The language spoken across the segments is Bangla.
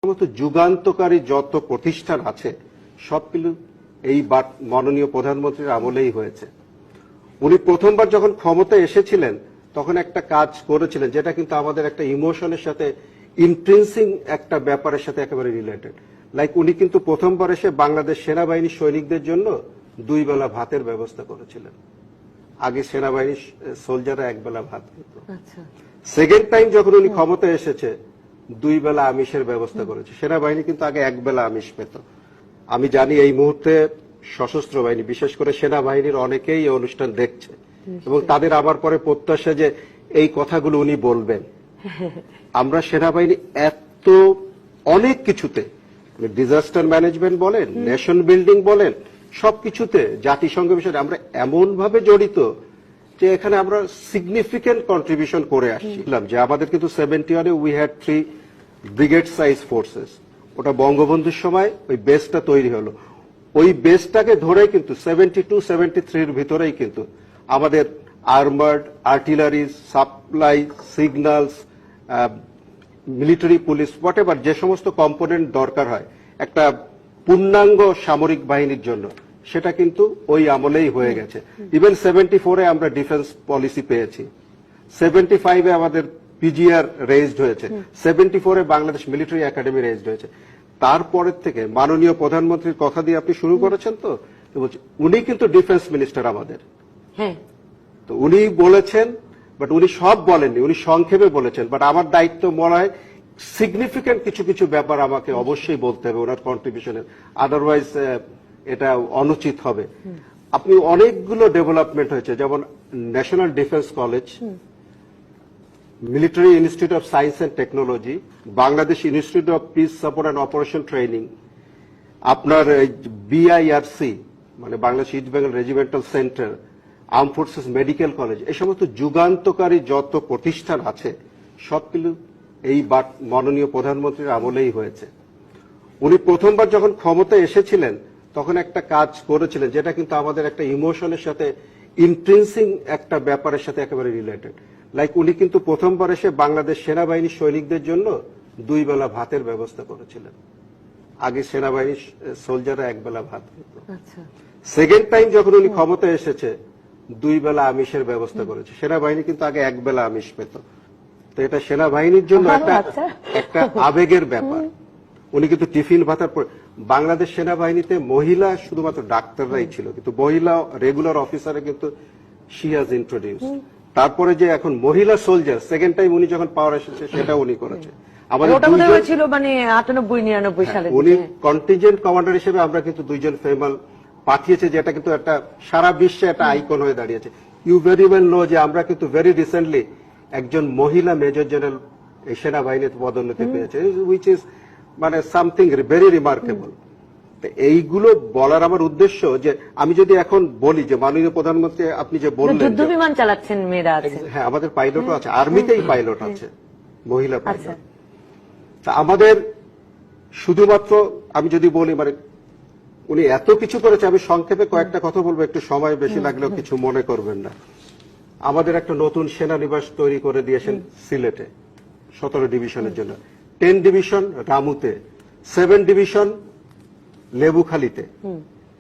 সমস্ত যুগান্তকারী যত প্রতিষ্ঠান আছে সবগুলো এই মাননীয় প্রধানমন্ত্রীর আমলেই হয়েছে। উনি প্রথমবার যখন ক্ষমতায় এসেছিলেন তখন একটা কাজ করেছিলেন যেটা কিন্তু আমাদের একটা ইমোশনের সাথে ইন্ট্রিনসিক একটা ব্যাপারের সাথে একেবারে রিলেটেড। লাইক উনি কিন্তু প্রথমবার এসে বাংলাদেশ সেনাবাহিনীর সৈনিকদের জন্য 2 বেলা ভাতের ব্যবস্থা করেছিলেন। আগে সেনাবাহিনীর সোলজাররা 1 বেলা ভাত খেত। সেকেন্ড টাইম যখন উনি ক্ষমতায় এসেছে 2 বেলা আমিষের ব্যবস্থা করেছে। সেনাবাহিনী কিন্তু আগে 1 বেলা আমিষ পেত। আমি জানি এই মুহূর্তে সশস্ত্র বাহিনী বিশেষ করে সেনাবাহিনীর অনেকেই এই অনুষ্ঠান দেখছে এবং তাদের আবার পরে প্রত্যাশা যে এই কথাগুলো উনি বলবেন। আমরা সেনাবাহিনী এত অনেক কিছুতে ডিজাস্টার ম্যানেজমেন্ট বলেন, নেশন বিল্ডিং বলেন, সবকিছুতে জাতিসংঘ বিষয়ে আমরা এমন ভাবে জড়িত যে এখানে আমরা সিগনিফিকেন্ট কন্ট্রিবিউশন করে আসছিলাম। যে আমাদের কিন্তু 71-এ we had 3 brigade size forces. ওটা বঙ্গবন্ধুর সময় ওই বেসটা তৈরি হলো। ওই বেসটাকে ধরেই কিন্তু 72-73-র ভিতরেই কিন্তু আমাদের armoured, artillery, supply, signals, military police, whatever যে সমস্ত কম্পোনেন্ট দরকার হয় একটা পূর্ণাঙ্গ সামরিক বাহিনীর জন্য সেটা কিন্তু ওই আমলেই হয়ে গেছে। ইভেন 74-এ আমরা ডিফেন্স পলিসি পেয়েছি, 75-এ আমাদের পিজিআর রেজড হয়েছে, 74-এ বাংলাদেশ মিলিটারি একাডেমি রেজড হয়েছে। তারপরের থেকে মাননীয় প্রধানমন্ত্রীর কথা দিয়ে আপনি শুরু করেছেন তো বলছি উনি কিন্তু ডিফেন্স মিনিস্টার আমাদের। তো উনি বলেছেন, বাট উনি সব বলেননি, উনি সংক্ষেপে বলেছেন। বাট আমার দায়িত্ব মনে হয় সিগনিফিকেন্ট কিছু কিছু ব্যাপার আমাকে অবশ্যই বলতে হবে ওনার কন্ট্রিবিউশনের, আদারওয়াইজ এটা অনুচিত হবে। আপনি অনেকগুলো ডেভেলপমেন্ট হয়েছে, যেমন national defence college, military institute of science and technology, Bangladesh institute of piece support and operation training, আপনার বিআইআরসি মানে Bangladesh east Bengal regimental centre, arm forces medical college, এই সমস্ত যুগান্তকারী যত প্রতিষ্ঠান আছে সবগুলো এই মাননীয় প্রধানমন্ত্রীর আমলেই হয়েছে। উনি প্রথমবার যখন ক্ষমতায় এসেছিলেন তখন একটা কাজ করেছিলেন যেটা কিন্তু আমাদের একটা ইমোশনের সাথে ইন্ট্রিনসিক একটা ব্যাপারের সাথে একেবারে রিলেটেড। লাইক উনি কিন্তু প্রথমবার এসে বাংলাদেশ সেনাবাহিনীর সৈনিকদের জন্য 2 বেলা ভাতের ব্যবস্থা করেছিলেন। আগে সেনাবাহিনীর সোলজাররা 1 বেলা ভাত খেত। সেকেন্ড টাইম যখন উনি ক্ষমতায় এসেছে 2 বেলা আমিষের ব্যবস্থা করেছে। সেনাবাহিনী কিন্তু আগে 1 বেলা আমিষ পেত। তো এটা সেনাবাহিনীর জন্য একটা আবেগের ব্যাপার। উনি কিন্তু টিফিন ভাতার বাংলাদেশ সেনাবাহিনীতে মহিলা শুধুমাত্র ডাক্তাররাই ছিল, কিন্তু মহিলা রেগুলার অফিসারে কিন্তু শি হ্যাজ ইন্ট্রোডিউস। তারপরে যে এখন মহিলা সোলজার সেকেন্ড টাইম উনি যখন পাওয়ার এসেছে সেটা উনি করেছে। আমাদের ছিল মানে 98-99 সালে উনি কন্টিনজেন্ট কমান্ডার হিসেবে আমরা কিন্তু 2 জন ফেমাল পাঠিয়েছে, যেটা কিন্তু একটা সারা বিশ্বে একটা আইকন হয়ে দাঁড়িয়েছে। ইউ ভেরি ওয়েল নো যে আমরা কিন্তু ভেরি রিসেন্টলি একজন মহিলা মেজর জেনারেল এই সেনাবাহিনীতে পদোন্নতি পেয়েছে, হুইচ ইজ মানে সামথিং ভেরি রিমার্কেবল। এইগুলো বলার আমার উদ্দেশ্য যে আমি যদি এখন বলি যে মাননীয় প্রধানমন্ত্রী আপনি যে বললেন যুদ্ধ বিমান চালাচ্ছেন মেয়েরা আছে, হ্যাঁ আমাদের পাইলটও আছে, আর্মিতেই পাইলট আছে, মহিলা পাইলট। তা আমাদের শুধুমাত্র আমি যদি বলি মানে উনি এত কিছু করেছে, আমি সংক্ষেপে কয়েকটা কথা বলবো, একটু সময় বেশি লাগলেও কিছু মনে করবেন না। আমাদের একটা নতুন সেনানিবাস তৈরি করে দিয়েছেন সিলেটে 17 ডিভিশনের জন্য, 10 ডিভিশন রামুতে, 7 ডিভিশন লেবুখালীতে,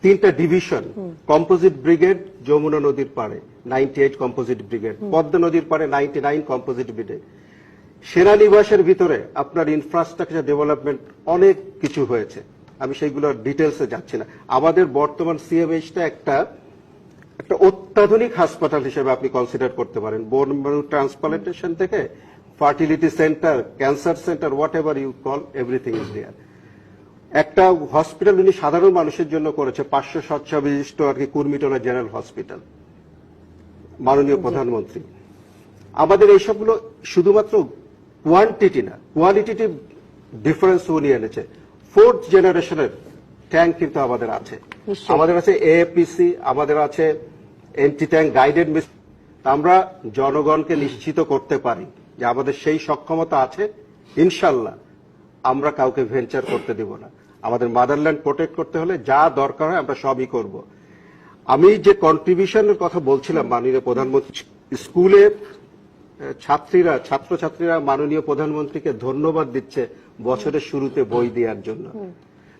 3টা ডিভিশন কম্পোজিট ব্রিগেড যমুনা নদীর পাড়ে 98 কম্পোজিট ব্রিগেড, পদ্মা নদীর পাড়ে 99 কম্পোজিট ব্রিগেড। সেনানিবাসের ভিতরে আপনার ইনফ্রাস্ট্রাকচার ডেভেলপমেন্ট অনেক কিছু হয়েছে, আমি সেইগুলো ডিটেলসে যাচ্ছি না। আমাদের বর্তমান সিএমএইচটা একটা অত্যাধুনিক হাসপাতাল হিসেবে আপনি কনসিডার করতে পারেন। বোন ম্যারো ট্রান্সপ্লান্টেশন থেকে fertility centre, cancer centre, whatever you call, everything is there. একটা হসপিটাল উনি সাধারণ মানুষের জন্য করেছে, 500 শয্যা বিশিষ্ট আর কি কুর্মিটোলা জেনারেল হসপিটাল, মাননীয় প্রধানমন্ত্রী। আমাদের এইসবগুলো শুধুমাত্র কোয়ান্টিটি না, কোয়ালিটিটিভ ডিফারেন্স উনি এনেছে। 4th জেনারেশনের ট্যাঙ্ক কিন্তু আমাদের আছে, আমাদের আছে এএপিসি, আমাদের আছে এন্টি ট্যাঙ্ক গাইডেড মিসাইল। আমরা জনগণকে নিশ্চিত করতে পারি যে আমাদের সেই সক্ষমতা আছে, ইনশাল্লাহ আমরা কাউকে ভেঞ্চার করতে দেব না। আমাদের মাদারল্যান্ড প্রোটেক্ট করতে হলে যা দরকার হয় আমরা সবই করব। আমি যে কন্ট্রিবিউশনের কথা বলছিলাম মাননীয় প্রধানমন্ত্রী, স্কুলের ছাত্রছাত্রীরা মাননীয় প্রধানমন্ত্রীকে ধন্যবাদ দিচ্ছে বছরের শুরুতে বই দেওয়ার জন্য।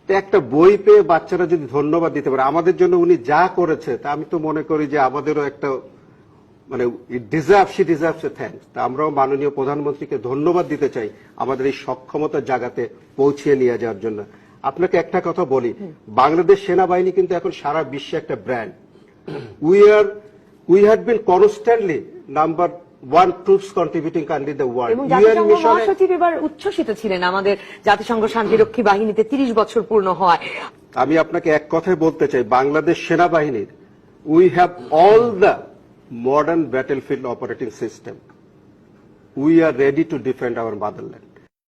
তো একটা বই পেয়ে বাচ্চারা যদি ধন্যবাদ দিতে পারে, আমাদের জন্য উনি যা করেছে তা আমি তো মনে করি যে আমাদেরও একটা মানে শি ডিজার্ভস এ থ্যাঙ্কস। তা আমরাও মাননীয় প্রধানমন্ত্রীকে ধন্যবাদ দিতে চাই আমাদের এই সক্ষমতার জায়গাতে পৌঁছিয়ে নিয়ে যাওয়ার জন্য। আপনাকে একটা কথা বলি, বাংলাদেশ সেনাবাহিনী কিন্তু এখন সারা বিশ্বে একটা brand. We had been constantly number 1 troops contributing country in the world. এবং জাতিসংঘ মহাসচিব এবার উচ্ছ্বসিত ছিলেন আমাদের জাতিসংঘ শান্তিরক্ষী বাহিনীতে 30 বছর পূর্ণ হয়। আমি আপনাকে এক কথায় বলতে চাই, বাংলাদেশ সেনাবাহিনীর we have all the modern battlefield operating system. We are ready to defend our motherland.